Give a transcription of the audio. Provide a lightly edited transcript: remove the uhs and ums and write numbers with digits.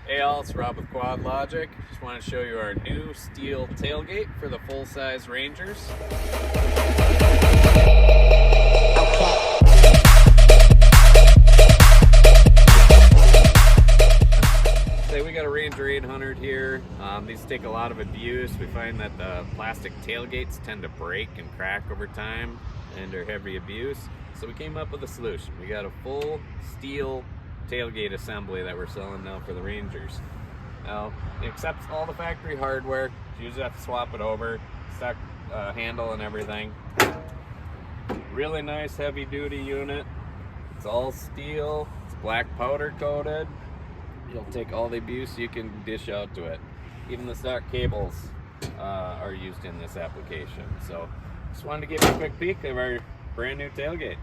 Hey all, it's Rob with Quad Logic. Just want to show you our new steel tailgate for the full-size Rangers. Say we got a Ranger 800 here. These take a lot of abuse. We find that the plastic tailgates tend to break and crack over time and are heavy abuse. So we came up with a solution. We got a full steel tailgate assembly that we're selling now for the Rangers. Now, it accepts all the factory hardware. You usually have to swap it over, stock handle and everything. Really nice heavy duty unit. It's all steel, it's black powder coated. It'll take all the abuse you can dish out to it. Even the stock cables are used in this application. So, just wanted to give you a quick peek of our brand new tailgate.